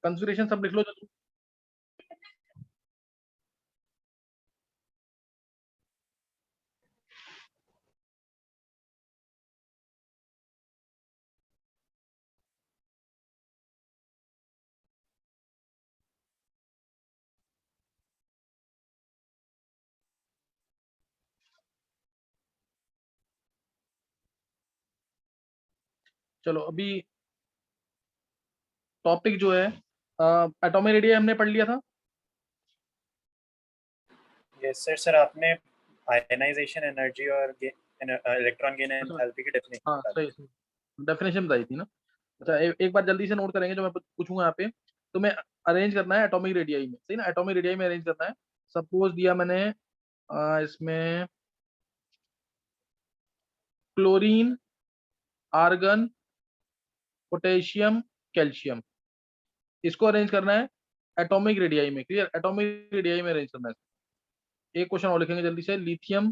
Configuration सब लिख लो जल्दी। चलो अभी टॉपिक जो है एटॉमिक रेडियस हमने पढ़ लिया था। Yes sir. सर आपने आयनाइजेशन एनर्जी और इलेक्ट्रॉन गेन एंथैल्पी की डेफिनेशन हाँ बता दी। सही, डेफिनेशन बताई थी ना। अच्छा एक बार जल्दी से नोट करेंगे जो मैं पूछूंगा यहाँ पे। तो मैं अरेंज करना है एटॉमिक रेडियाई में, सही ना, एटॉमिक रेडियाई में अरेंज करना है। सपोज दिया मैंने इसमें क्लोरीन, आर्गन, पोटेशियम, कैल्शियम, इसको अरेंज करना है एटॉमिक रेडियाई में। क्लियर, एटॉमिक रेडियाई में अरेंज करना है। एक क्वेश्चन और लिखेंगे जल्दी से, lithium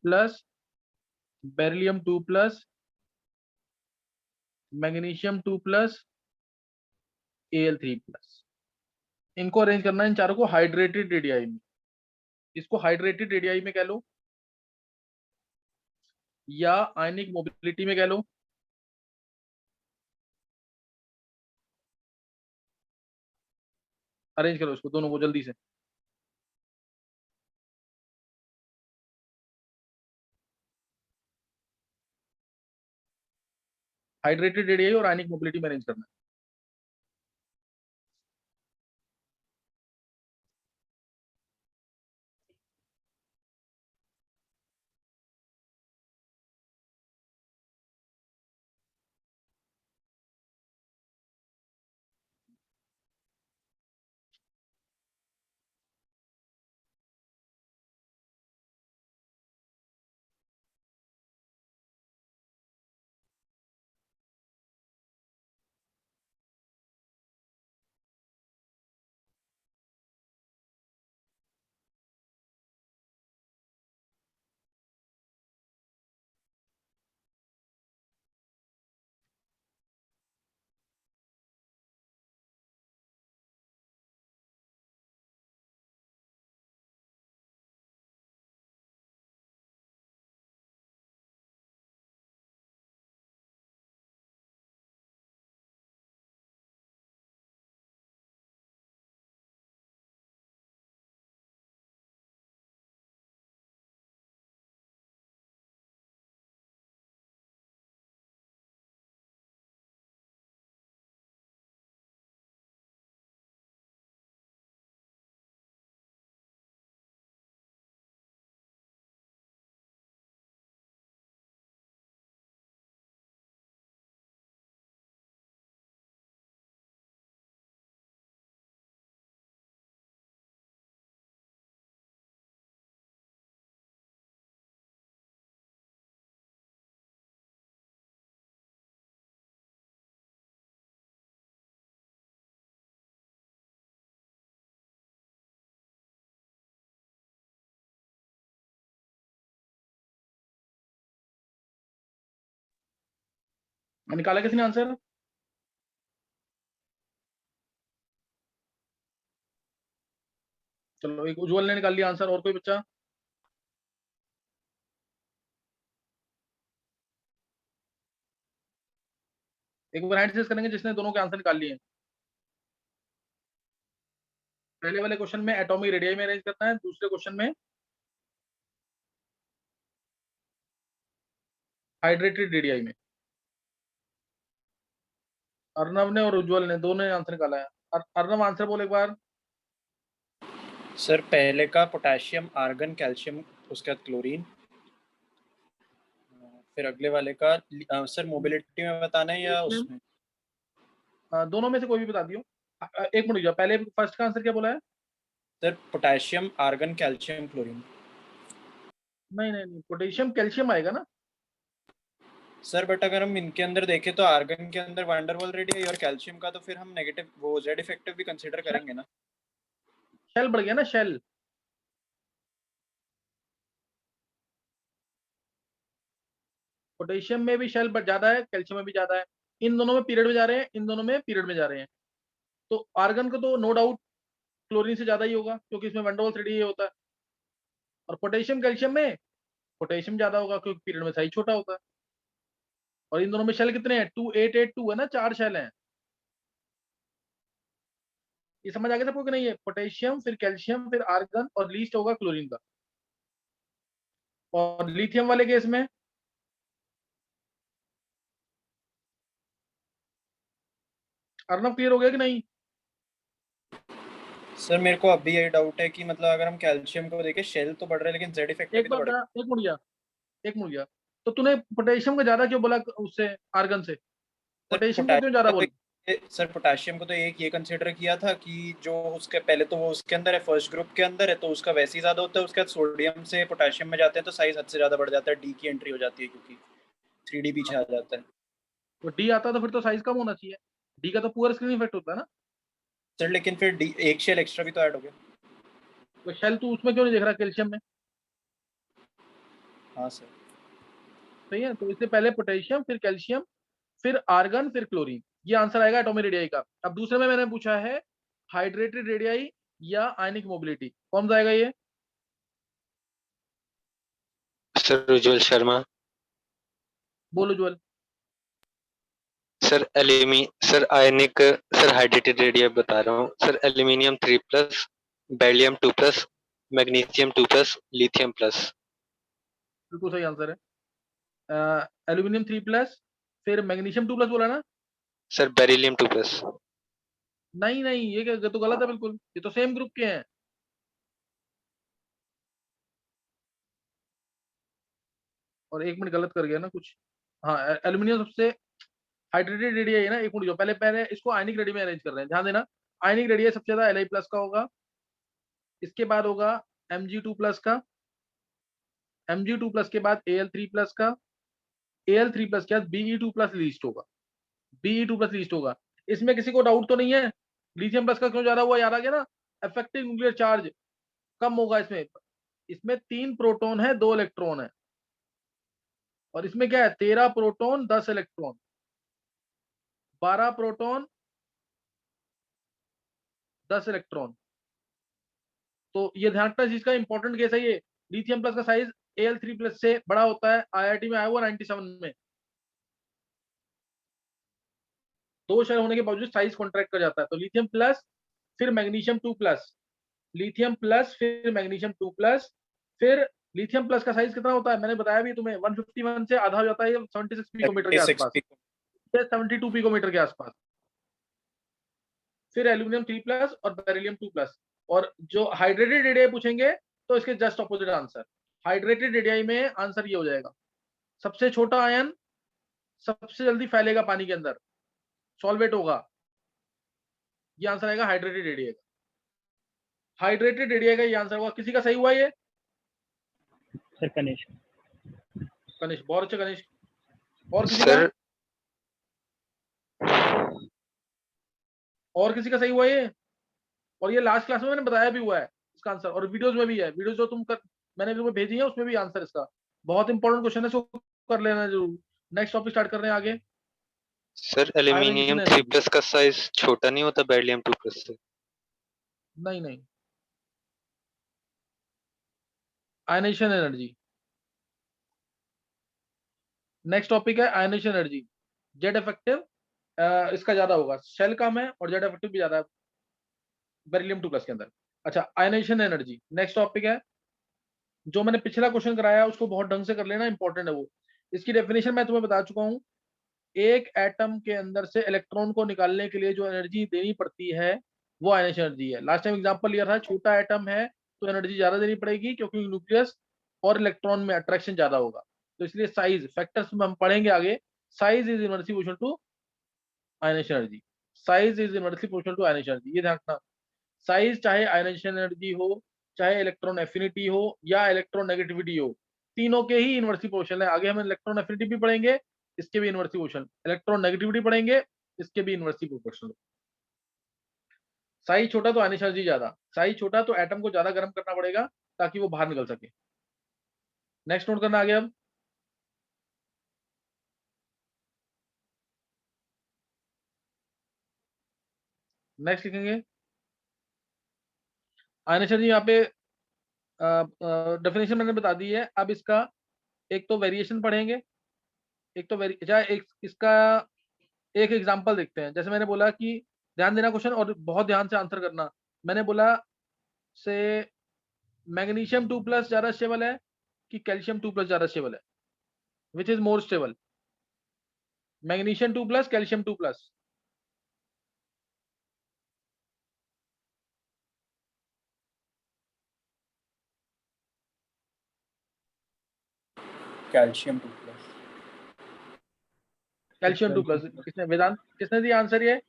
plus beryllium 2 plus magnesium 2 plus Al3 plus, इनको अरेंज करना है इन चारों को हाइड्रेटेड रेडियाई में। इसको हाइड्रेटेड रेडियाई में कह लो या आयनिक मोबिलिटी में कह लो। अरेंज करो इसको दोनों को जल्दी से। हाइड्रेटेड रेडियाई और आयनिक मोबिलिटी में अरेंज करना है। निकाला किसने आंसर? चलो एक उज्जवल ने निकाल लिया आंसर, और कोई बच्चा? एक बार हैंड रेज करेंगे जिसने दोनों के आंसर निकाल लिए हैं। पहले वाले क्वेश्चन में एटॉमिक रेडियाई में अरेंज करना है, दूसरे क्वेश्चन में हाइड्रेटेड रेडियाई में। अर्नव ने और उज्जवल ने दोनों ने आंसर निकाला है। अर्नव आंसर बोल एक बार। सर पहले का पोटेशियम, आर्गन, कैल्शियम, उसके बाद क्लोरीन। फिर अगले वाले का सर मोबिलिटी में बताना है या उसमें? दोनों में से कोई भी बता दियो। एक मिनट रुक, पहले फर्स्ट का आंसर क्या बोला है? Sir potassium, argon, calcium, chlorine. नहीं नहीं नहीं, पोटेशियम कैल्शियम आएगा ना। सर बट अगर हम इनके अंदर देखें तो आर्गन के अंदर वैंडरवाल रेडियस और कैल्शियम का तो फिर हम नेगेटिव वो जेड इफेक्टिव भी कंसीडर करेंगे ना। शेल बढ़ गया ना, शेल। पोटेशियम में भी शेल ज्यादा है, कैल्शियम में भी ज्यादा है। इन दोनों में पीरियड में जा रहे हैं, इन दोनों में पीरियड में जा रहे हैं। तो आर्गन का तो नो डाउट क्लोरीन से ज्यादा ही होगा, क्योंकि इसमें वैन डेर वाल्स रेडियस होता है। और पोटेशियम कैल्शियम में पोटेशियम ज्यादा होगा, क्योंकि पीरियड में साइज छोटा होता है। और इन दोनों में शेल कितने हैं? 2882 है ना, 4 शेल हैं। ये समझ आ गया सबको कि नहीं है? पोटेशियम, फिर कैल्शियम, फिर आर्गन, और लीस्ट होगा क्लोरीन का। और लिथियम वाले केस में अर्नब क्लियर हो गया कि नहीं? सर मेरे को अभी यही डाउट है कि मतलब अगर हम कैल्शियम को देखें शेल तो बढ़ रहा है लेकिन जेड इफेक्टिव भी एक तो बार बढ़ रहा एक मिनट गया, एक मिनट गया। तो तूने पोटेशियम का ज्यादा क्यों बोला उससे, आर्गन से? है। पोटेशियम को क्यों ज्यादा बोला? सर पोटेशियम को तो एक ये कंसीडर किया था कि जो उसके पहले तो वो उसके अंदर है, फर्स्ट ग्रुप के अंदर है, तो उसका वैसे ही ज्यादा होता है। उसके बाद सोडियम से पोटेशियम में जाते हैं तो साइज हद से ज्यादा बढ़ जाता है, डी की एंट्री हो जाती है क्योंकि 3D पीछे आ जाता है। तो डी आता तो फिर तो साइज कम होना चाहिए। डी का तो पूरा स्क्रीन इफेक्ट होता है ना। सर लेकिन फिर डी एक शेल एक्स्ट्रा भी तो ऐड हो गया। तो शेल तू उसमें क्यों नहीं देख रहा, कैल्शियम में? हाँ सर। सही है, तो इससे पहले पोटेशियम, फिर कैल्शियम, फिर आर्गन, फिर क्लोरीन। ये आंसर आएगा एटॉमिक रेडियाई का। अब दूसरे में मैंने पूछा है हाइड्रेटेड रेडियाई या आयनिक मोबिलिटी, कौन सा आएगा ये? सर उज्जवल शर्मा। बोलो ज्वल। सर सर आयनिक, सर हाइड्रेटेड रेडियम बता रहा हूँ sir. Aluminium 3+, beryllium 2+, magnesium 2+, lithium plus. बिल्कुल सही आंसर है। एल्यूमिनियम 3+, फिर मैग्नीशियम 2+ बोला ना? Sir beryllium 2+। नहीं नहीं, ये तो गलत है बिल्कुल, ये तो सेम ग्रुप के हैं। और एक मिनट गलत कर गया ना कुछ। हाँ, एल्यूमिनियम सबसे हाइड्रेटेड रेडियस है ना। एक मिनट, जो पहले पहले इसको आयनिक रेडियस में अरेंज कर रहे हैं, ध्यान देना। आयनिक रेडियस सबसे ज्यादा Li+ का होगा, इसके बाद होगा Mg2+ का, Mg2+ के बाद Al3+ का, Al3+ के बाद Be2+ लीस्ट होगा, Be2+ लीस्ट होगा। इसमें किसी को डाउट तो नहीं है लिथियम प्लस का क्यों ज्यादा हुआ? याद आ गया ना, इफेक्टिव न्यूक्लियर चार्ज कम होगा इसमें। इसमें 3 प्रोटॉन है, 2 इलेक्ट्रॉन है। और इसमें क्या है? 13 प्रोटॉन, 10 इलेक्ट्रॉन, 12 प्रोटॉन, 10 इलेक्ट्रॉन। तो ये ध्यान रखना, जिसका इंपॉर्टेंट केस है ये। लिथियम प्लस का साइज Al3+ से बड़ा होता है। IIT में आया हुआ 97 में। 2 शेल होने के बावजूद साइज कॉन्ट्रैक्ट कर जाता है। तो लिथियम प्लस, फिर मैग्नीशियम 2+, लिथियम प्लस, फिर मैग्नीशियम 2+, फिर लिथियम प्लस का साइज कितना होता है मैंने बताया भी तुम्हें, 151 से आधा हो जाता है, 76 पिकोमीटर के 76 आसपास, पिको। 72 पिकोमीटर के आसपास। फिर एल्यूमिनियम 3+ और बेरिलियम 2+। और जो हाइड्रेटेड रेडियाई पूछेंगे तो इसके just opposite answer. Hydrated radii में आंसर ये हो जाएगा, सबसे छोटा आयन सबसे जल्दी फैलेगा पानी के अंदर, सॉल्वेट होगा। ये आंसर आएगा हाइड्रेटेड रेडियाई का। हाइड्रेटेड रेडियाई का ये आंसर होगा। किसी का सही हुआ ये? सर कनिष्क। कनिष्क, बहुत अच्छा कनिष्क। और किसी का? सर और किसी का सही हुआ ये? और ये लास्ट क्लास में मैंने बताया भी हुआ है इसका आंसर, और वीडियोस में भी है। वीडियोस जो मैंने तुम्हें भेजी है उसमें भी आंसर इसका। बहुत इंपॉर्टेंट क्वेश्चन है, इसको कर लेना जरूर। नेक्स्ट टॉपिक स्टार्ट कर रहे हैं आगे। Sir aluminium ionization energy. 3+ का साइज छोटा नहीं होता बेरिलियम 2+ से? नहीं नहीं, आयनाइजेशन एनर्जी। नेक्स्ट टॉपिक है आयनाइजेशन एनर्जी। जेड इफेक्टिव इसका ज्यादा होगा, शेल कम है और जेड इफेक्टिव भी ज्यादा है बेरिलियम 2+ के अंदर। अच्छा, आयनाइजेशन एनर्जी नेक्स्ट टॉपिक है। जो मैंने पिछला क्वेश्चन कराया उसको बहुत ढंग से कर लेना, इंपॉर्टेंट है वो। इसकी डेफिनेशन मैं तुम्हें बता चुका हूँ। एक एटम के अंदर से इलेक्ट्रॉन को निकालने के लिए जो एनर्जी देनी पड़ती है वो आयनाइजेशन एनर्जी है। लास्ट टाइम एग्जांपल लिया था, छोटा एटम है तो एनर्जी ज्यादा देनी पड़ेगी, क्योंकि न्यूक्लियस और इलेक्ट्रॉन में अट्रैक्शन ज्यादा होगा। तो इसलिए साइज फैक्टर्स में हम पढ़ेंगे आगे। Size is inversely proportional to ionisation energy. Size is inversely proportional to ionisation energy, ये ध्यान रखना। साइज चाहे आयनाइजेशन एनर्जी हो, चाहे इलेक्ट्रॉन एफिनिटी हो, या इलेक्ट्रॉन नेगेटिविटी हो, तीनों के ही इनवर्सली प्रोपोर्शनल है। आगे हम इलेक्ट्रॉन एफिनिटी भी पढ़ेंगे, इसके भी इनवर्सली प्रोपोर्शनल। इलेक्ट्रॉन नेगेटिविटी पढ़ेंगे, इसके भी इनवर्सली प्रोपोर्शनल। साइज छोटा तो आयनाइजेशन एनर्जी ज्यादा। साइज छोटा तो एटम को ज्यादा गर्म करना पड़ेगा ताकि वो बाहर निकल सके। नेक्स्ट नोट करना आगे अब। नेक्स्ट लिखेंगे आयनेशन जी। यहाँ पे डेफिनेशन मैंने बता दी है। अब इसका एक तो वेरिएशन पढ़ेंगे, एक तो एक इसका एक एग्जांपल देखते हैं। जैसे मैंने बोला कि ध्यान देना क्वेश्चन और बहुत ध्यान से आंसर करना। मैंने बोला से मैग्नीशियम 2+ ज्यादा स्टेबल है कि कैल्शियम 2+ ज्यादा स्टेबल है? Which is more stable, magnesium 2+, calcium 2+? Calcium 2+। Calcium 2+। किसने, वेदांत किसने दिया आंसर? ये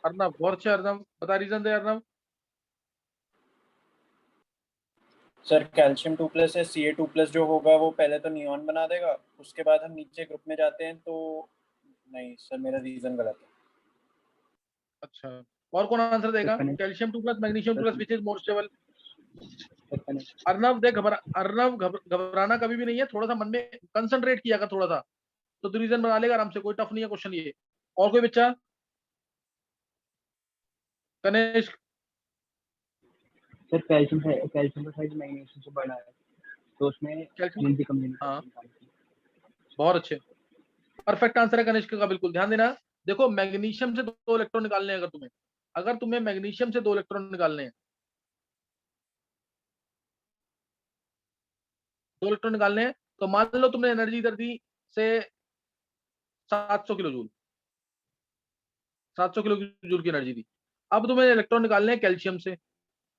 अर्नव। बहुत अच्छा अर्नव, बता रीजन दे अर्नव। सर कैल्शियम 2+ है, Ca2+ जो होगा वो पहले तो नियॉन बना देगा, उसके बाद हम नीचे ग्रुप में जाते हैं तो नहीं सर, मेरा रीजन गलत है। अच्छा, और कौन आंसर देगा? Connect. Calcium 2+, magnesium 2+, which is more stable? Sir connect. Arnav देख, घबराना कभी भी नहीं है, थोड़ा सा मन में कंसंट्रेट किया कर थोड़ा सा, तो रीजन बना लेगा आराम से। कोई टफ नहीं है क्वेश्चन ये। और कोई बच्चा? कनिष्क। सर कैल्शियम का साइज मैग्नीशियम से बड़ा है, तो उसमें कैल्शियम, एनर्जी कम देनी हाँ, पड़ती है। बहुत अच्छे, परफेक्ट आंसर है कनिष्क का। बिल्कुल ध्यान देना। देखो मैग्नीशियम से 2 इलेक्ट्रॉन निकालने हैं, अगर तुम्हें मैग्नीशियम से 2 इलेक्ट्रॉन निकालने हैं, 2 इलेक्ट्रॉन निकालने हैं, तो मान लो तुमने एनर्जी इधर दी से 700 किलो जूल, 700 किलो जूल की एनर्जी दी। अब तुम्हें इलेक्ट्रॉन निकालने हैं कैल्शियम से,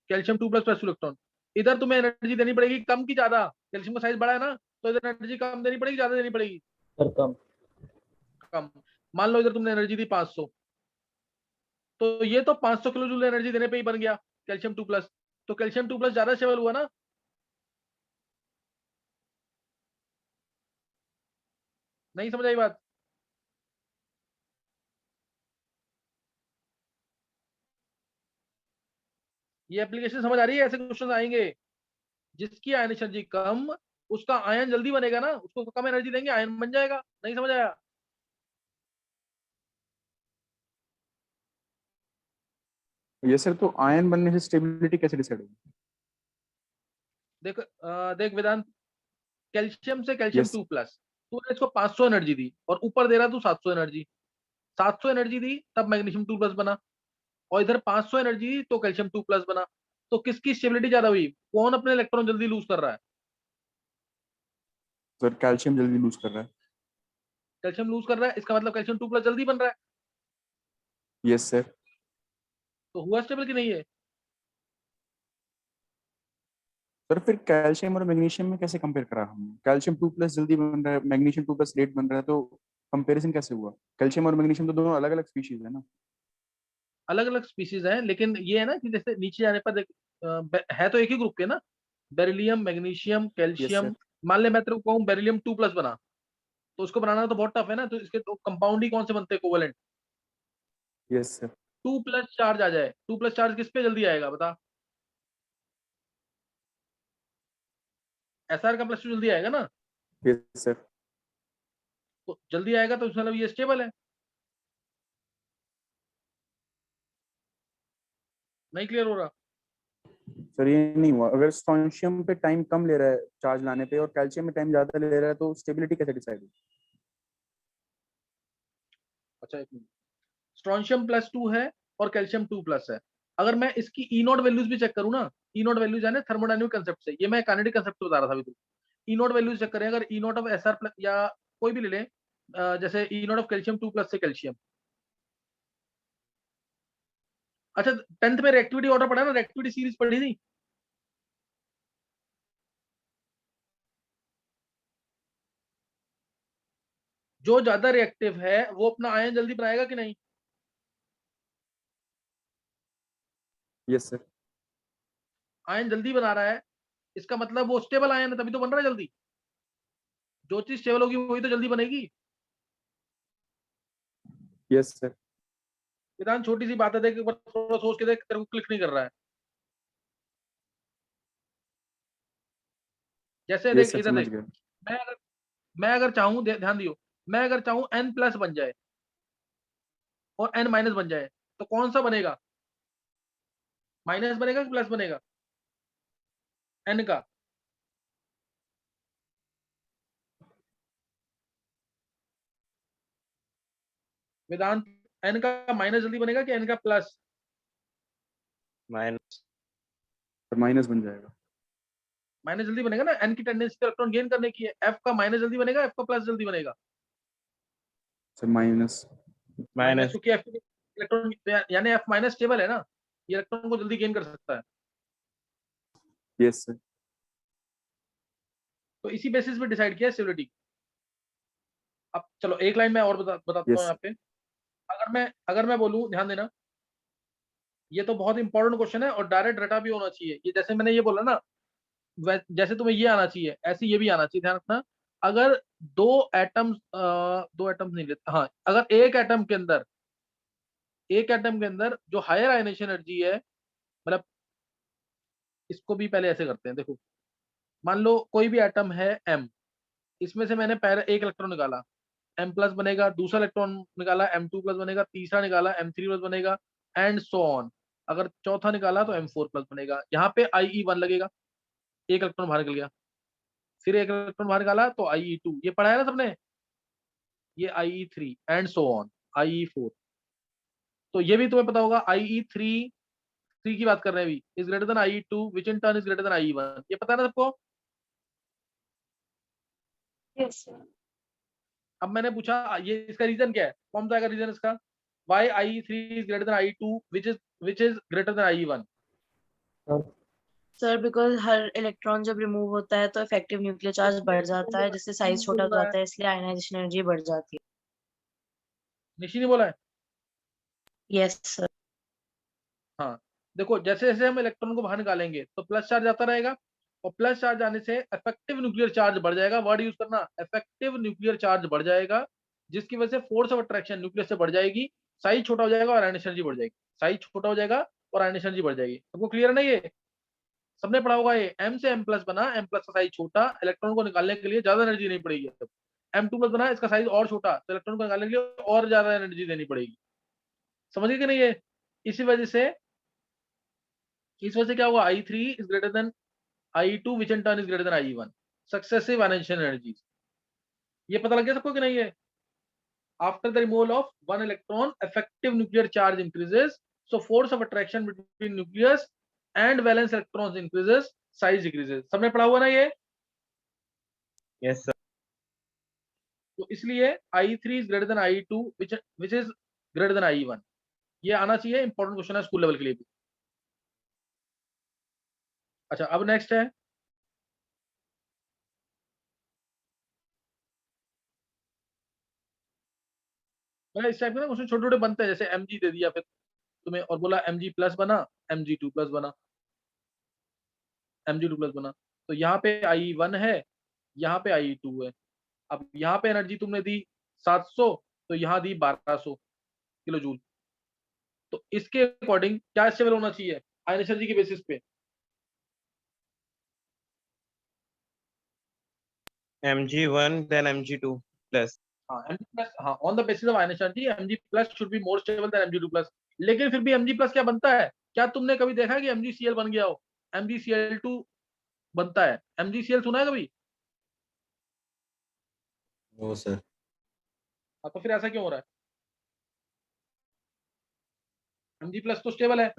कैल्शियम 2++ इलेक्ट्रॉन। इधर तुम्हें एनर्जी देनी पड़ेगी कम की ज्यादा? कैल्शियम का साइज बड़ा है ना, तो इधर एनर्जी कम देनी पड़ेगी, ज्यादा देनी पड़ेगी? सर कम। कम। मान लो इधर तुमने एनर्जी दी 500, तो ये तो 500 किलो जूल एनर्जी देने पे ही बन गया कैल्शियम 2+। तो कैल्शियम 2+ ज्यादा स्टेबल हुआ ना? नहीं समझ आई बात? ये एप्लीकेशन समझ आ रही है? ऐसे क्वेश्चन आएंगे। जिसकी आयन एनर्जी कम, उसका आयन जल्दी बनेगा ना, उसको कम एनर्जी देंगे आयन बन जाएगा। नहीं समझ आया? ये सर, तो आयन बनने से स्टेबिलिटी कैसे डिसाइड होगी? देख देख वेदांत, कैल्शियम से कैल्शियम यस। 2+, तूने इसको 500 एनर्जी दी और ऊपर दे रहा तू 700 एनर्जी। 700 एनर्जी दी तब मैग्नीशियम 2+ बना, और इधर 500 एनर्जी दी तो कैल्शियम 2+ बना। तो किसकी स्टेबिलिटी ज्यादा हुई? कौन अपने इलेक्ट्रॉन जल्दी लूज कर रहा है? सर कैल्शियम जल्दी लूज कर रहा है। कैल्शियम लूज कर रहा है, इसका मतलब कैल्शियम 2+ जल्दी बन रहा है। Yes sir. तो हुआ स्टेबल कि नहीं है? सर फिर कैल्शियम और मैग्नीशियम में कैसे कंपेयर करा हमने? कैल्शियम 2+ जल्दी बन रहा है, मैग्नीशियम 2+ लेट बन रहा है, तो कंपैरिजन कैसे हुआ? कैल्शियम और मैग्नीशियम तो दोनों अलग अलग स्पीशीज है ना। अलग अलग स्पीसीज हैं, लेकिन ये है ना कि जैसे नीचे जाने पर देख, है तो एक ही ग्रुप के ना, beryllium, magnesium, yes calcium. Sir. मान ले मैं तेरे को कहूँ बेरिलियम 2+ बना, तो उसको बनाना तो बहुत टफ है ना, तो इसके तो कंपाउंड ही कौन से बनते हैं कोवेलेंट? Yes sir. 2+ चार्ज आ जाए, 2+ चार्ज किस पे जल्दी आएगा बता? SR का +2 जल्दी आएगा ना, यस सर। तो जल्दी आएगा तो इसका मतलब ये स्टेबल है। नहीं क्लियर हो रहा? सर ये नहीं हुआ, अगर स्ट्रोंशियम पे टाइम कम ले रहा है चार्ज लाने पे और कैल्शियम में टाइम ज्यादा ले रहा है, तो स्टेबिलिटी कैसे डिसाइड होगी? अच्छा एक मिनट, स्ट्रोंशियम +2 है और कैल्शियम 2+ है। अगर मैं इसकी ई नॉट वैल्यूज भी चेक करूँ ना, ई नॉट वैल्यूज है ना थर्मोडायनेमिक कंसेप्ट से, ये मैं काइनेटिक कंसेप्ट से बता रहा था अभी। ई नॉट वैल्यूज चेक करें, अगर ई नॉट ऑफ SR+ या कोई भी ले लें, जैसे ई नॉट ऑफ कैल्शियम 2+ से कैल्शियम। अच्छा 10th में रिएक्टिविटी ऑर्डर पढ़ा ना, रिएक्टिविटी सीरीज पढ़ी थी? जो ज्यादा रिएक्टिव है वो अपना आयन जल्दी बनाएगा कि नहीं? Yes sir. आयन जल्दी बना रहा है, इसका मतलब वो स्टेबल आयन है, तभी तो बन रहा है जल्दी। जो चीज स्टेबल होगी वही तो जल्दी बनेगी। Yes sir. विधान छोटी सी बात है, देख एक बार थोड़ा सोच के देख, तेरे को क्लिक नहीं कर रहा है। जैसे यस देख सर, इधर समझ देख, गया। मैं अगर चाहूं, ध्यान दियो, मैं अगर चाहूं N+ बन जाए, और n माइनस बन जाए तो कौन सा बनेगा? माइनस बनेगा कि प्लस बनेगा n का? वेदांत, n का माइनस जल्दी बनेगा कि n का प्लस? माइनस। सर माइनस बन जाएगा। माइनस जल्दी बनेगा ना, n की टेंडेंसी इलेक्ट्रॉन गेन करने की है। f का माइनस जल्दी बनेगा, f का प्लस जल्दी बनेगा? Sir minus. माइनस, क्योंकि f इलेक्ट्रॉन यानी f माइनस स्टेबल है ना, ये इलेक्ट्रॉन को जल्दी गेन कर सकता है। Yes sir. तो इसी बेसिस पे डिसाइड किया स्टेबिलिटी। अब चलो एक लाइन में और बताता हूँ यस यहाँ पे। अगर मैं बोलूँ, ध्यान देना, ये तो बहुत इंपॉर्टेंट क्वेश्चन है और डायरेक्ट रटा भी होना चाहिए। ये जैसे मैंने ये बोला ना, जैसे तुम्हें ये आना चाहिए ऐसे ये भी आना चाहिए। ध्यान रखना, अगर दो एटम्स नहीं लेते, हाँ, अगर एक एटम के अंदर जो हायर आयनेशन एनर्जी है, मतलब इसको भी पहले ऐसे करते हैं, देखो, मान लो कोई भी एटम है m, इसमें से मैंने पहले एक इलेक्ट्रॉन निकाला, m प्लस बनेगा, दूसरा इलेक्ट्रॉन निकाला m2 प्लस बनेगा, तीसरा निकाला m3 प्लस बनेगा, एंड सो ऑन। अगर चौथा निकाला तो m4 प्लस बनेगा। यहाँ पे IE1 लगेगा, एक इलेक्ट्रॉन बाहर निकल गया। फिर एक इलेक्ट्रॉन बाहर निकाला तो IE2, ये पढ़ा है ना सबने, ये IE3 and so on, IE4। तो ये भी तुम्हें पता होगा, IE3 की बात कर रहे हैं अभी, is greater than IE2 which in turn is greater than IE1। ये पता है ना सबको? Yes sir. अब मैंने पूछा ये इसका रीजन क्या है, कौन सा रीजन इसका? Why IE3 is greater than IE2 which is greater than IE1? Sir because हर इलेक्ट्रॉन जब रिमूव होता है तो इफेक्टिव न्यूक्लियर चार्ज बढ़ जाता है, जिससे साइज छोटा हो जाता है, इसलिए आयनाइजेशन एनर्जी बढ़ जाती है। निशी ने बोला है। Yes sir. हाँ, देखो, जैसे जैसे हम इलेक्ट्रॉन को बाहर निकालेंगे तो प्लस चार्ज आता रहेगा, और प्लस चार्ज आने से इफेक्टिव न्यूक्लियर चार्ज बढ़ जाएगा। वर्ड यूज करना, इफेक्टिव न्यूक्लियर चार्ज बढ़ जाएगा, जिसकी वजह से फोर्स ऑफ अट्रैक्शन न्यूक्लियस से बढ़ जाएगी, साइज छोटा हो जाएगा और आयनेशन एनर्जी बढ़ जाएगी। साइज छोटा हो जाएगा और आयनेशन एनर्जी बढ़ जाएगी। सबको क्लियर है ना? ये सबने पढ़ा होगा। ये m से m प्लस बना, m प्लस का साइज छोटा, इलेक्ट्रॉन को निकालने के लिए ज्यादा एनर्जी नहीं पड़ेगी। अब m2 प्लस बना, इसका साइज और छोटा, तो इलेक्ट्रॉन को निकालने के लिए और ज्यादा एनर्जी देनी पड़ेगी। समझ गए कि नहीं? ये इसी वजह से, इस वजह से क्या हुआ, IE3 is greater than IE2 which in turn is greater than IE1, successive ionisation energies. ये पता लग गया सबको कि नहीं? है after the removal of one electron effective nuclear charge increases, so force of attraction between nucleus and valence electrons increases, size decreases. सबने पढ़ा हुआ ना ये? Yes sir. तो इसलिए IE3 is greater than IE2 which is greater than IE1। ये आना चाहिए, इंपॉर्टेंट क्वेश्चन है स्कूल लेवल के लिए भी। अच्छा, अब नेक्स्ट है, मतलब इस टाइप के ना क्वेश्चन छोटे छोटे बनते हैं। जैसे mg दे दिया फिर तुम्हें और बोला mg प्लस बना, mg2 प्लस बना, mg2 प्लस बना, तो यहाँ पे IE1 है, यहाँ पे IE2 है। अब यहाँ पे एनर्जी तुमने दी 700, तो यहाँ दी 1200 किलो जूल। तो इसके अकॉर्डिंग क्या स्टेबल होना चाहिए आयन एनर्जी के बेसिस पे? mg1 then mg2 plus। हाँ, mg प्लस, हाँ, on the basis of ion energy mg plus should be more stable then mg2 plus. लेकिन फिर भी mg प्लस क्या बनता है? क्या तुमने कभी देखा है कि MgCl बन गया हो? MgCl2 बनता है। MgCl सुना है कभी? No sir. हाँ, तो फिर ऐसा क्यों हो रहा है? Mg प्लस तो स्टेबल है।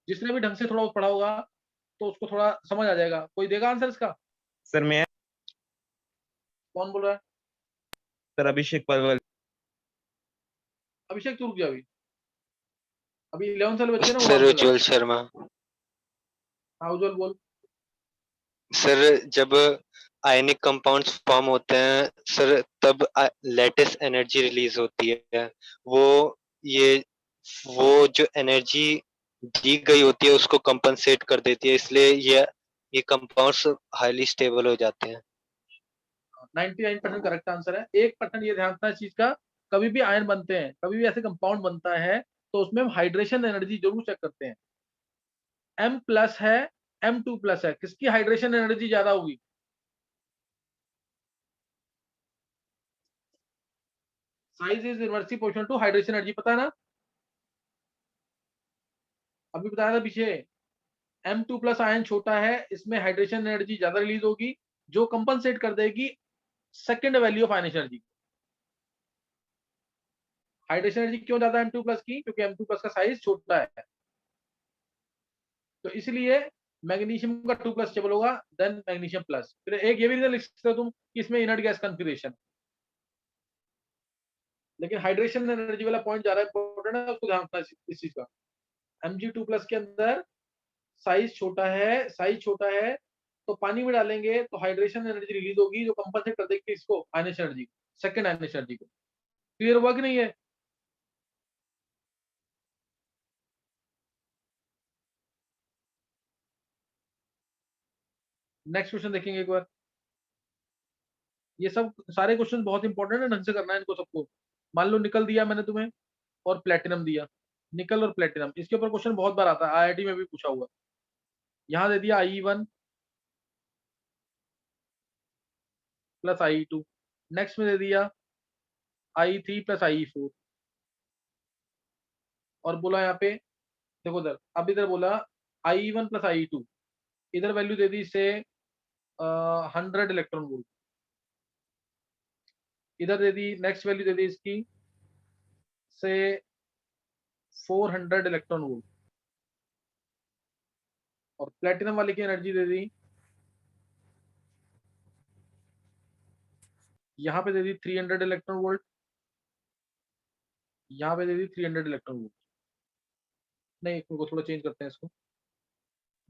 जिसने भी ढंग से थोड़ा पढ़ा होगा तो उसको थोड़ा समझ आ जाएगा। कोई देगा आंसर इसका? सर मैं कौन बोल रहा है? सर अभिषेक पलवल। अभिषेक, तू रुक जा। अभी 11 साल बच्चे ना, वो सर आंसर कर। उज्ज्वल शर्मा। हाँ, उज्जवल बोल। सर जब आयनिक कंपाउंड्स फॉर्म होते हैं सर, तब लेटेस्ट एनर्जी रिलीज होती है। वो ये वो जो एनर्जी दी गई होती है उसको कंपनसेट कर देती है, इसलिए ये कंपाउंड्स हाईली स्टेबल हो जाते हैं। 99% करेक्ट आंसर है। 1% ये ध्यान रखना इस चीज का, कभी भी आयन बनते हैं, कभी भी ऐसे कंपाउंड बनता है तो उसमें हम हाइड्रेशन एनर्जी जरूर चेक करते हैं। M प्लस है, M2 प्लस है, किसकी हाइड्रेशन एनर्जी ज्यादा होगी? Size is inversely proportional to hydration energy, पता है ना, अभी बताया था पीछे। M2 प्लस आयन छोटा है, इसमें हाइड्रेशन एनर्जी ज्यादा रिलीज होगी, जो कंपनसेट कर देगी second value of ionisation energy. Hydration energy क्यों ज्यादा M2 प्लस की, क्योंकि M2 प्लस का साइज छोटा है, तो इसलिए मैग्नीशियम का 2 प्लस स्टेबल होगा देन मैग्नीशियम प्लस। फिर एक ये भी रीजन लिख सकते हो तुम कि इसमें इनर्ट गैस कॉन्फ़िगरेशन, लेकिन हाइड्रेशन एनर्जी वाला पॉइंट ज्यादा इंपॉर्टेंट है, उसको ध्यान रखना इस चीज का। Mg2 प्लस के अंदर साइज छोटा है तो पानी में डालेंगे तो हाइड्रेशन एनर्जी रिलीज होगी, जो कंपनसेट कर देगी इसको ionisation energy, second ionisation energy को। क्लियर हुआ कि नहीं है? नेक्स्ट क्वेश्चन देखेंगे एक बार। ये सब सारे क्वेश्चन बहुत इंपॉर्टेंट है, ढंग से करना है इनको सबको। मान लो निकल दिया मैंने तुम्हें और प्लेटिनम दिया, निकल और प्लेटिनम, इसके ऊपर क्वेश्चन बहुत बार आता है, आईआईटी में भी पूछा हुआ। यहाँ दे दिया IE1 प्लस IE2, नेक्स्ट में दे दिया IE3 प्लस IE4, और बोला यहाँ पे देखो इधर, अब इधर बोला IE1 प्लस IE2, इधर वैल्यू दे दी से 100 इलेक्ट्रॉन वोल्ट, इधर दे दी नेक्स्ट वैल्यू दे दी इसकी से 400 इलेक्ट्रॉन वोल्ट, और प्लेटिनम वाले की एनर्जी दे दी यहाँ पे दे दी 300 इलेक्ट्रॉन वोल्ट, यहाँ पे दे दी 300 इलेक्ट्रॉन वोल्ट। नहीं, इनको थोड़ा चेंज करते हैं, इसको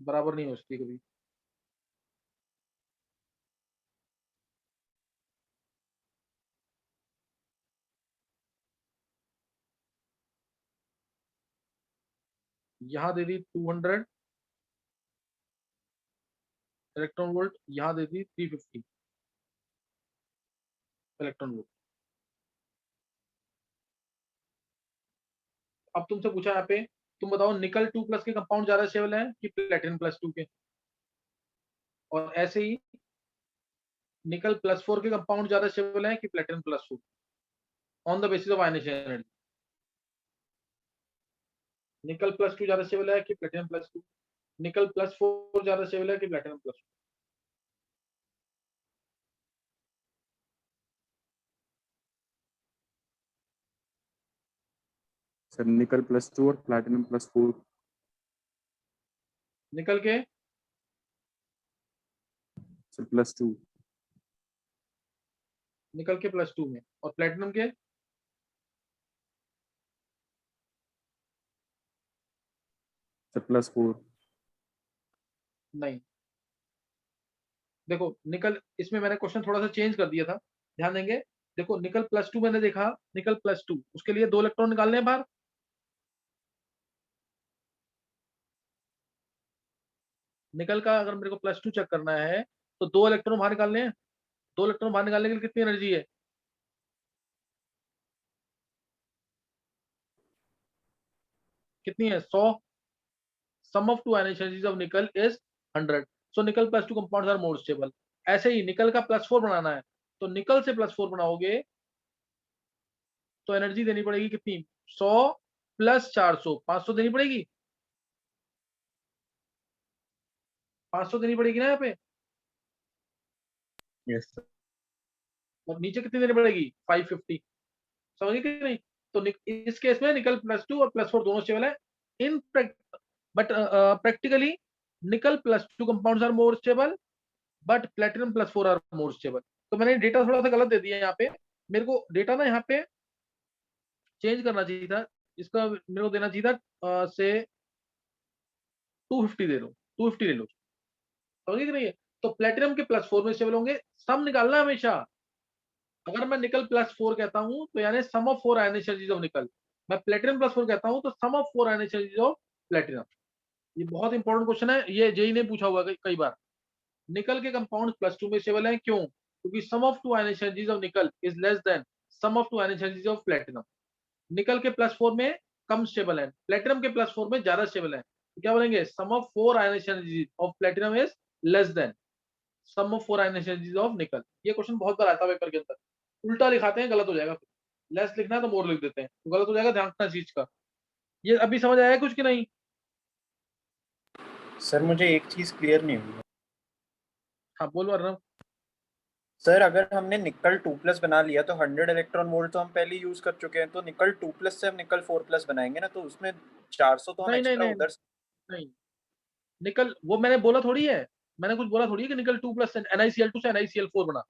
बराबर नहीं हो सकती कभी। यहाँ दे दी 200 इलेक्ट्रॉन वोल्ट, यहाँ दे दी 350 इलेक्ट्रॉन वोल्ट। अब तुमसे पूछा यहाँ पे, तुम बताओ निकल 2 प्लस के कंपाउंड ज्यादा स्टेबल है कि प्लेटिनम प्लस 2 के, और ऐसे ही निकल प्लस 4 के कंपाउंड ज्यादा स्टेबल है कि platinum plus 4, on the basis of ionisation energy. Nickel plus 2 ज्यादा स्टेबल है कि प्लेटिनम प्लस 2, निकल प्लस 4 ज्यादा स्टेबल है कि प्लेटिनम प्लस 4। सर निकल +2 और प्लैटिनम +4। निकल के सर +2। निकल के +2 में, और प्लेटिनम के सर +4। नहीं। देखो निकल, इसमें मैंने क्वेश्चन थोड़ा सा चेंज कर दिया था, ध्यान देंगे। देखो निकल +2 मैंने देखा, निकल +2 उसके लिए 2 इलेक्ट्रॉन निकालने हैं बाहर, निकल का अगर मेरे को +2 चेक करना है तो 2 इलेक्ट्रॉन बाहर निकालने हैं। 2 इलेक्ट्रॉन बाहर निकालने के लिए कितनी एनर्जी है? कितनी है? 100। Sum of 2 ionisation energies of nickel is 100, so nickel +2 compounds are more stable. ऐसे ही निकल का +4 बनाना है, तो निकल से +4 बनाओगे तो एनर्जी देनी पड़ेगी कितनी? 100 + 400, 500 देनी पड़ेगी, 500 देनी पड़ेगी ना यहाँ पे, यस सर। और नीचे कितनी देनी पड़ेगी? 550। समझिए कि नहीं? तो इस केस में निकल +2 और +4 दोनों स्टेबल है in but practically nickel +2 compounds are more stable but platinum +4 are more stable. तो मैंने डेटा थोड़ा सा गलत दे दिया यहाँ पे, मेरे को डेटा ना यहाँ पे चेंज करना चाहिए था, इसका मेरे को देना चाहिए था से 250 दे दो, 250 ले लो, समझिए कि नहीं है? तो प्लेटिनम के +4 में स्टेबल होंगे, सम निकालना हमेशा। अगर मैं निकल +4 कहता हूं तो यानी sum of 4 ionisation energies of nickel, मैं प्लेटिनम +4 कहता हूं तो sum of 4 ionisation energies of platinum. ये बहुत इंपॉर्टेंट क्वेश्चन है, ये जेई ने पूछा हुआ कई बार। निकल के कंपाउंड +2 में स्टेबल हैं, क्यों? क्योंकि sum of 2 ionisation energies of nickel is less than sum of 2 ionisation energies of platinum. Nickel के +4 में कम स्टेबल है, प्लेटिनम के +4 में ज्यादा स्टेबल है, तो क्या बोलेंगे? Sum of 4 ionisation energies of platinum is less than sum of 4 ionisation energies of nickel. ये क्वेश्चन बहुत बार आता है पेपर के अंदर, उल्टा लिखाते हैं, गलत हो जाएगा। लेस लिखना है तो मोर लिख देते हैं, तो गलत हो जाएगा, ध्यान रखना इस चीज का। ये अभी समझ आया कुछ कि नहीं? सर मुझे एक चीज क्लियर नहीं हुई। हाँ बोल अर्नब। सर अगर हमने निकल 2+ बना लिया तो 100 इलेक्ट्रॉन वोल्ट तो हम पहले यूज कर चुके हैं, तो निकल 2+ से हम निकल 4+ बनाएंगे ना, तो उसमें 400 तो हम नहीं नहीं एक्स्ट्रा नहीं उधर नहीं, निकल वो मैंने बोला थोड़ी है, मैंने कुछ बोला थोड़ी है कि निकल 2+ से NiCl2 से NiCl4 बना,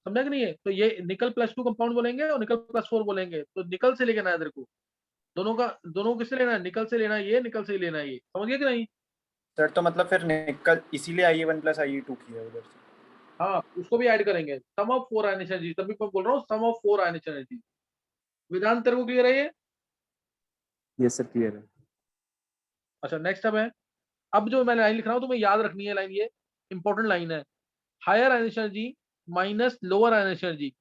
समझा कि नहीं है? तो ये निकल +2 कंपाउंड बोलेंगे और निकल +4 बोलेंगे, तो निकल से लेके ना तेरे को, दोनों किससे लेना है? निकल से लेना है ये, निकल से ही लेना है ये, समझ गया कि नहीं? सर तो मतलब फिर निकल इसीलिए Ie1 + Ie2 किया उधर से। हाँ उसको भी ऐड करेंगे, सम ऑफ 4 आयनिक एनर्जी, तभी मैं बोल रहा हूँ सम ऑफ 4 आयनिक एनर्जी। वेदांत तेरे को क्लियर है ये? यस सर क्लियर है। अच्छा नेक्स्ट अब है, अब जो मैं लाइन लिख रहा हूँ तुम्हें याद रखनी है लाइन, ये इंपॉर्टेंट लाइन है। हायर आयनिक एनर्जी माइनस लोअर आयनिक एनर्जी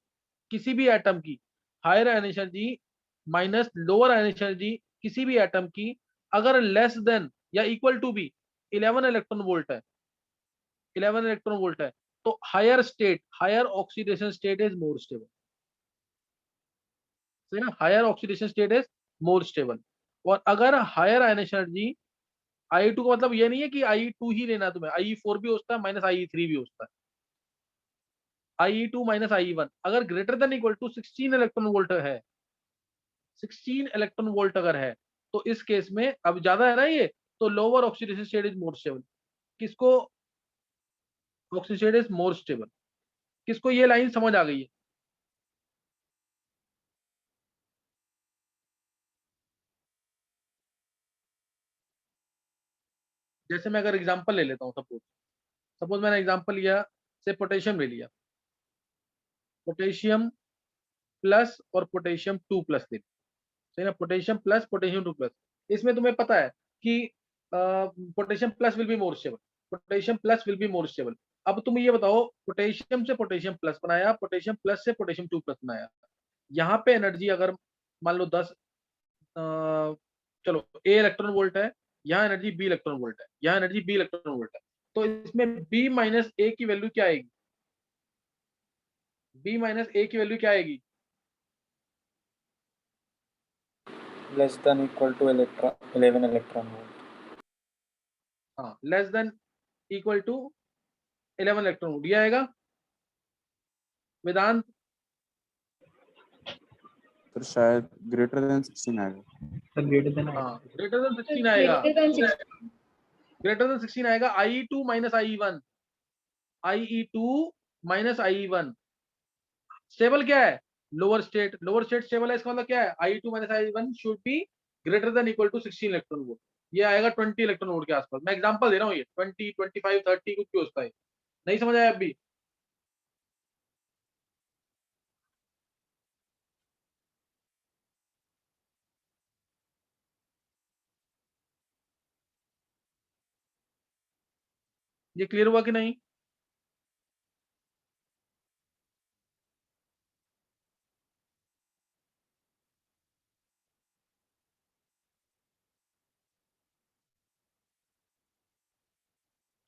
किसी भी एटम की, हायर आयनिक एनर्जी माइनस लोअर आयनिक एनर्जी किसी भी एटम की अगर लेस देन या इक्वल टू भी 11 इलेक्ट्रॉन वोल्ट है, 11 इलेक्ट्रॉन वोल्ट है, तो higher state, higher oxidation state is more stable, सही ना? Higher oxidation state is more stable. और अगर हायर आयनिक एनर्जी, Ie2 का मतलब ये नहीं है कि Ie2 ही लेना है तुम्हें, Ie4 भी होता है, -Ie3 भी होता है। Ie2 Ie1 अगर greater than equal to 16 electron volt है, 16 इलेक्ट्रॉन वोल्ट अगर है, तो इस केस में अब ज्यादा है ना ये, तो lower oxidation state is more stable. किसको oxidation state is more stable? किसको ये लाइन समझ आ गई है? जैसे मैं अगर एग्जांपल ले लेता हूँ, सपोज सपोज मैंने एग्जांपल लिया से पोटेशियम ले लिया, पोटेशियम प्लस और पोटेशियम 2+ ले लिया, सही ना? पोटेशियम प्लस पोटेशियम 2+, इसमें तुम्हें पता है कि potassium plus will be more stable, potassium plus will be more stable. अब तुम ये बताओ, पोटेशियम से पोटेशियम प्लस बनाया, पोटेशियम प्लस से पोटेशियम 2+ बनाया, यहाँ पे एनर्जी अगर मान लो 10, चलो A इलेक्ट्रॉन वोल्ट है, यहाँ एनर्जी B इलेक्ट्रॉन वोल्ट है, यहाँ एनर्जी B इलेक्ट्रॉन वोल्ट है, तो इसमें B माइनस A की वैल्यू क्या आएगी? B माइनस A की वैल्यू क्या आएगी? Less than equal to 11 electron volt. हाँ less than equal to 11 electron volt, ये आएगा वेदांत? सर शायद ग्रेटर देन 16 आएगा। सर ग्रेटर देन हाँ ग्रेटर देन 16 आएगा, ग्रेटर देन 16 आएगा। Ie2 minus Ie1, Ie2 minus Ie1 stable क्या है? Lower state, lower state stable है, इसका मतलब क्या है? Ie2 minus Ie1 should be greater than equal to 16 electron volt, ये आएगा 20 इलेक्ट्रॉन वोल्ट के आसपास। मैं एग्जांपल दे रहा हूँ, ये 20, 25, 30 कुछ भी हो सकता है। नहीं समझ आया अभी? ये क्लियर हुआ कि नहीं?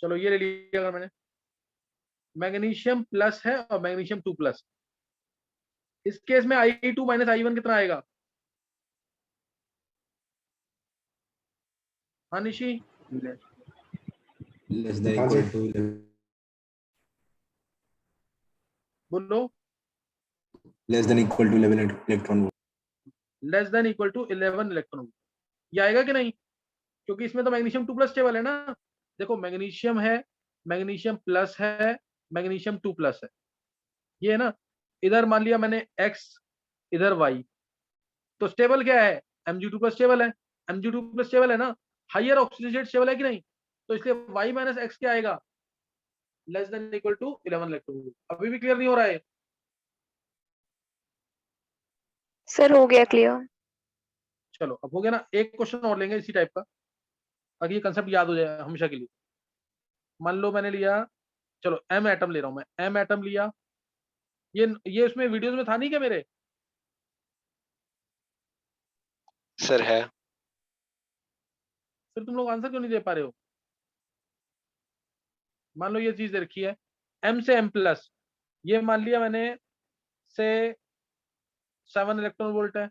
चलो ये ले लिया अगर मैंने, मैग्नीशियम प्लस है और मैग्नीशियम 2+, इस केस में Ie2 माइनस Ie1 कितना आएगा? हाँ Nishi less than equal to 11 बोलो। less than equal to 11 electron volt. Less than equal to 11 electron volt, ये आएगा कि नहीं? क्योंकि इसमें तो मैग्नीशियम 2+ स्टेबल है ना। देखो मैग्नीशियम है, मैग्नीशियम प्लस है, मैग्नीशियम 2+ है, ये है ना। इधर मान लिया मैंने X, इधर Y, तो स्टेबल क्या है? Mg2+ स्टेबल है, Mg2+ स्टेबल है ना। हायर ऑक्सीडेशन स्टेबल है कि नहीं? तो इसलिए Y माइनस X क्या आएगा? Less than equal to 11 electron volt. अभी भी क्लियर नहीं हो रहा है? सर हो गया क्लियर। चलो अब हो गया ना। एक क्वेश्चन और लेंगे इसी टाइप का, ताकि ये कंसेप्ट याद हो जाए हमेशा के लिए। मान लो मैंने लिया, चलो M एटम ले रहा हूं मैं, M एटम लिया, ये उसमें वीडियोस में था नहीं क्या मेरे? सर है। फिर तुम लोग आंसर क्यों नहीं दे पा रहे हो? मान लो ये चीज दे रखी है, M से M+, ये मान लिया मैंने से 7 इलेक्ट्रॉन वोल्ट है,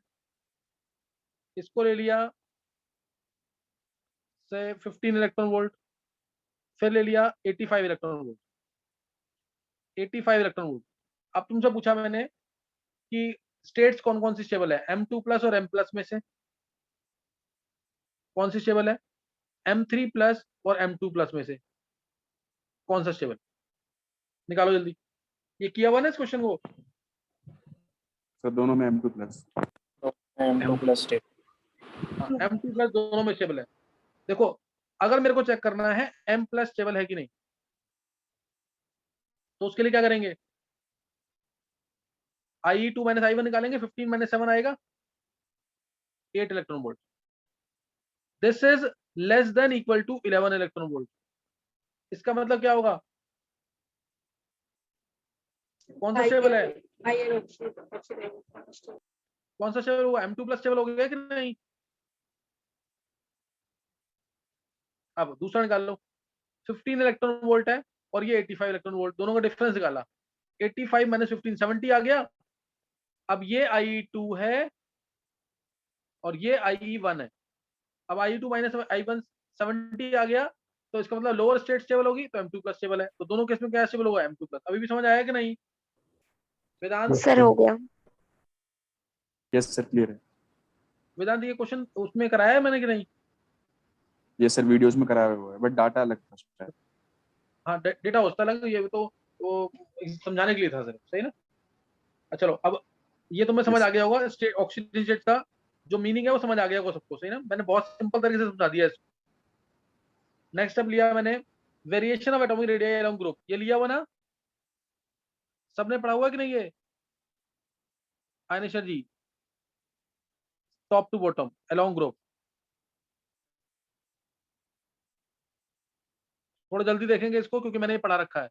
इसको ले लिया से 15 इलेक्ट्रॉन वोल्ट, फिर ले लिया 85 इलेक्ट्रॉन वोल्ट, 85 इलेक्ट्रॉन वोल्ट। अब तुमसे पूछा मैंने कि स्टेट्स कौन कौन सी स्टेबल है, M2 प्लस और M प्लस में से कौन सी स्टेबल है, M3 प्लस और M2 प्लस में से कौन सा स्टेबल, निकालो जल्दी। ये किया हुआ ना इस क्वेश्चन को? सर दोनों में M2 plus. M2 plus state. M2 plus दोनों में स्टेबल है। देखो अगर मेरे को चेक करना है M प्लस स्टेबल है कि नहीं, तो उसके लिए क्या करेंगे, IE2 माइनस I1 निकालेंगे, 15 माइनस 7 आएगा 8 electron volt. This is less than equal to 11 electron volt. इसका मतलब क्या होगा, कौन सा स्टेबल है, कौन सा स्टेबल हुआ, M2 प्लस स्टेबल हो गया कि नहीं? अब दूसरा निकाल लो, 15 इलेक्ट्रॉन वोल्ट है और ये 85 इलेक्ट्रॉन वोल्ट, दोनों का डिफरेंस निकाला, 85 माइनस 15 70 आ गया। अब ये IE2 है और ये IE1 है। अब IE2 माइनस I1 70 आ गया, तो इसका मतलब लोअर स्टेट स्टेबल होगी, तो M2 प्लस स्टेबल है। तो दोनों केस में क्या स्टेबल होगा, M2 प्लस। अभी भी समझ आया कि नहीं वेदांत? सर हो गया। यस सर क्लियर है। वेदांत ये क्वेश्चन उसमें कराया है मैंने कि नहीं? यस सर वीडियोस में कराया हुआ है बट डाटा अलग था शायद। हाँ डेटा होता लगा, ये तो वो समझाने के लिए था सर, सही ना? अच्छा चलो, अब ये तो मैं समझ Yes. आ गया होगा, स्टेट ऑक्सीजन स्टेट का जो मीनिंग है वो समझ आ गया होगा सबको, सही ना? मैंने बहुत सिंपल तरीके से समझा दिया इसको। नेक्स्ट अब लिया मैंने variation of atomic radius along group, ये लिया हुआ ना, सबने पढ़ा हुआ कि नहीं ये आयनेश्वर जी, top to bottom along group? थोड़ा जल्दी देखेंगे इसको क्योंकि मैंने ये पढ़ा रखा है।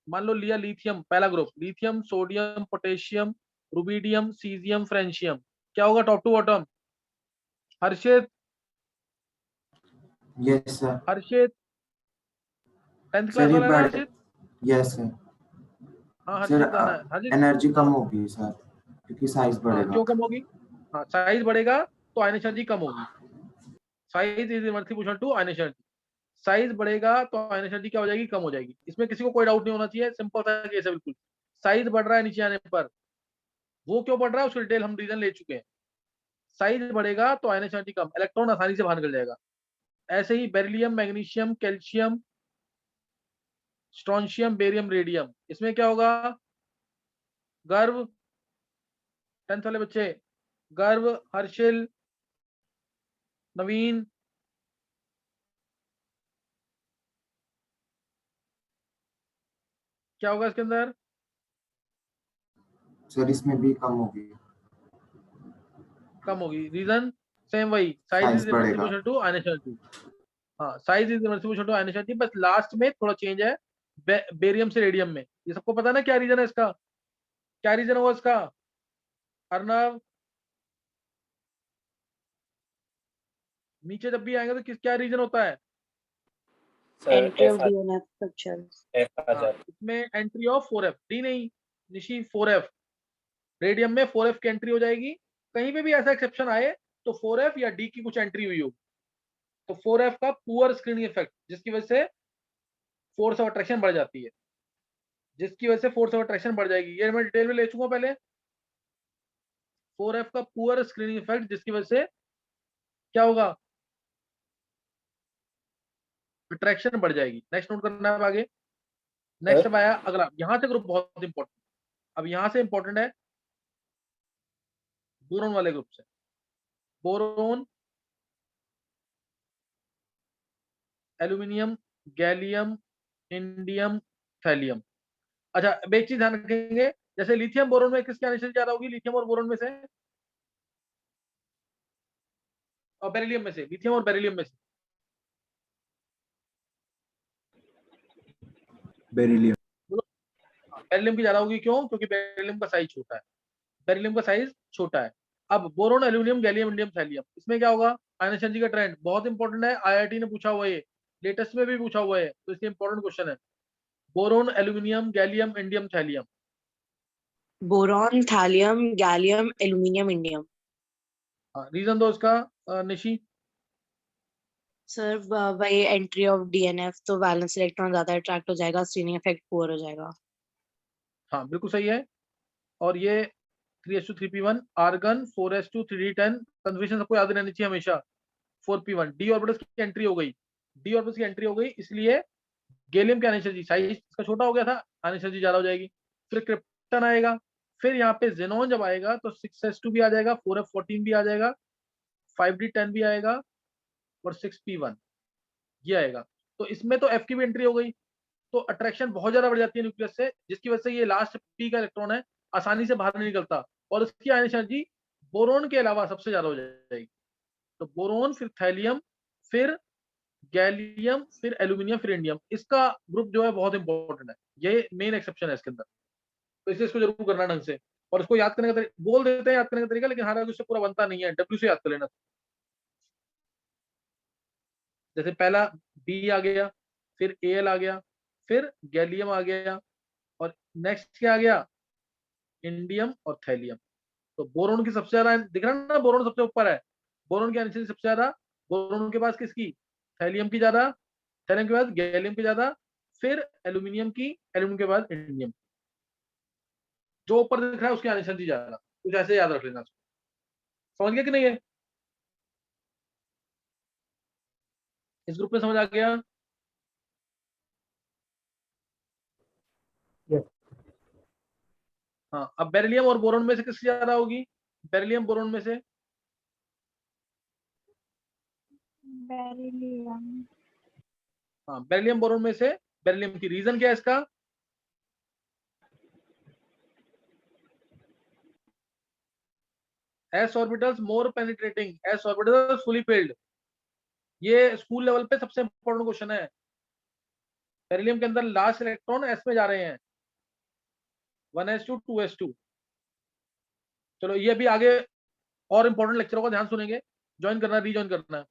मान लो लिया लिथियम, पहला group, lithium, sodium, potassium, rubidium, caesium, francium, क्या होगा top to bottom? Harshit, yes sir. Harshit 10th sir class ये वाला है ना बढ़ हर्षित? Yes sir. हाँ सर हर्षित आना है। हर्षित एनर्जी कम होगी सर क्योंकि साइज हाँ बढ़ेगा। क्यों कम होगी? हाँ साइज बढ़ेगा तो आयन एनर्जी कम होगी। Size is inversely proportional to ion energy. साइज बढ़ेगा तो आयन एनर्जी क्या हो जाएगी, कम हो जाएगी। इसमें किसी को कोई डाउट नहीं होना चाहिए, सिंपल सा केस है बिल्कुल। साइज बढ़ रहा है नीचे आने पर, वो क्यों बढ़ रहा है उसकी डिटेल हम रीजन ले चुके हैं। साइज बढ़ेगा तो आयन एनर्जी कम, इलेक्ट्रॉन आसानी से बाहर निकल जाएगा। ऐसे ही beryllium, magnesium, calcium, strontium, barium, radium, इसमें क्या होगा, गर्व 10th वाले बच्चे, गर्व, हर्षिल, नवीन, क्या होगा इसके अंदर? सर इसमें भी कम होगी। कम होगी, रीजन सेम वही, साइज साइज इज इनवर्सली बढ़ेगा। Proportional to ion energy. हाँ size is inversely proportional to ion energy, बस लास्ट में थोड़ा चेंज है बेरियम से रेडियम में। ये सबको पता है ना क्या रीजन है इसका, क्या रीजन होगा इसका अर्नव? नीचे जब भी आएंगे तो किस क्या रीजन होता है? Entry of DNF structures. इसमें एंट्री ऑफ 4F, डी नहीं निशी, 4F। रेडियम में 4F की एंट्री हो जाएगी। कहीं पे भी ऐसा एक्सेप्शन आए तो 4F या डी की कुछ एंट्री हुई होगी। तो 4F का पुअर स्क्रीनिंग इफेक्ट, जिसकी वजह से फोर्स ऑफ अट्रैक्शन बढ़ जाती है, जिसकी वजह से फोर्स ऑफ अट्रैक्शन बढ़ जाएगी। ये मैं डिटेल में ले चुका पहले। 4F का पुअर स्क्रीनिंग इफेक्ट, जिसकी वजह से क्या होगा, अट्रैक्शन बढ़ जाएगी। नेक्स्ट नोट करना है आगे। नेक्स्ट अब आया अगला, यहां से ग्रुप बहुत इंपॉर्टेंट। अब यहां से इंपॉर्टेंट है बोरोन वाले ग्रुप से, boron, aluminium, gallium, indium, thallium. अच्छा अब एक चीज ध्यान रखेंगे, जैसे लिथियम बोरोन में किसकी एनर्जी ज्यादा होगी, लिथियम और बोरोन में से, और बेरिलियम में से, लिथियम और बेरिलियम में से? बेरिलियम। बेरिलियम की ज्यादा होगी, क्यों? क्योंकि बेरिलियम का साइज छोटा है, बेरिलियम का साइज छोटा है। अब boron, aluminium, gallium, indium, thallium, इसमें क्या होगा, आयन एनर्जी का ट्रेंड बहुत इंपॉर्टेंट है। IIT ने पूछा हुआ है, लेटेस्ट में भी पूछा हुआ है, तो इसलिए इंपॉर्टेंट क्वेश्चन है। Boron, aluminium, gallium, indium, thallium, boron, thallium, gallium, aluminium, indium. हाँ, रीजन दो इसका Nishi. Sir by entry of DNF तो वैलेंस इलेक्ट्रॉन ज्यादा अट्रैक्ट हो जाएगा, स्क्रीनिंग इफेक्ट पुअर हो जाएगा। हाँ बिल्कुल सही है। और ये 3s2 3p1 argon 4s2 3d10 conservation सबको याद रहनी चाहिए हमेशा। 4p1 डी ऑर्बिटल्स की एंट्री हो गई, डी ऑर्बिटल्स की एंट्री हो गई, इसलिए गैलियम की आने जी साइज इसका छोटा हो गया था, आने जी ज्यादा हो जाएगी। फिर क्रिप्टन आएगा, फिर यहाँ पे जेनॉन जब आएगा तो 6s2 भी आ जाएगा, 4f14 भी आ जाएगा, 5d10 भी आएगा और 6p1 ये आएगा। तो इसमें तो एफ की भी एंट्री हो गई, तो अट्रैक्शन बहुत ज्यादा बढ़ जाती है न्यूक्लियस से, जिसकी वजह से ये लास्ट पी का इलेक्ट्रॉन है आसानी से बाहर नहीं निकलता, और इसकी आयनिक एनर्जी बोरोन के अलावा सबसे ज्यादा हो जाएगी। तो बोरोन, फिर थैलियम, फिर गैलियम, फिर एल्यूमिनियम, फिर इंडियम, इसका ग्रुप जो है बहुत इंपॉर्टेंट है, ये मेन एक्सेप्शन है इसके अंदर। तो इसलिए इसको जरूर करना ढंग से, और इसको याद करने का बोल देते हैं याद करने का तरीका, लेकिन हालांकि उससे पूरा बनता नहीं है, डब्ल्यू से याद कर लेना। जैसे पहला बी आ गया, फिर एल आ गया, फिर गैलियम आ गया, और नेक्स्ट क्या आ गया, इंडियम और थैलियम। तो बोरोन की सबसे ज्यादा दिख रहा है ना, बोरोन सबसे ऊपर है, बोरोन की एनर्जी सबसे ज्यादा बोरोन के पास किसकी, थैलियम की ज्यादा, थैलियम के बाद गैलियम की ज्यादा, फिर एल्यूमिनियम की, एल्यूमिनियम के बाद इंडियम। जो ऊपर दिख रहा है उसकी एनर्जी ज्यादा, कुछ ऐसे याद रख लेना। समझ गया कि नहीं है? इस ग्रुप में समझ आ गया? Yes. हाँ, अब बेरिलियम और बोरोन में से किसकी ज्यादा होगी, बेरिलियम बोरोन में से? बेरिलियम। हाँ, बेरिलियम बोरोन में से बेरिलियम की, रीजन क्या है इसका, S orbitals more penetrating, S orbitals fully filled. ये स्कूल लेवल पे सबसे इंपॉर्टेंट क्वेश्चन है। बेरिलियम के अंदर लास्ट इलेक्ट्रॉन एस में जा रहे हैं, 1s2 2s2। चलो ये भी आगे और इंपॉर्टेंट लेक्चर होगा, ध्यान सुनेंगे, ज्वाइन करना, रीज्वाइन करना है।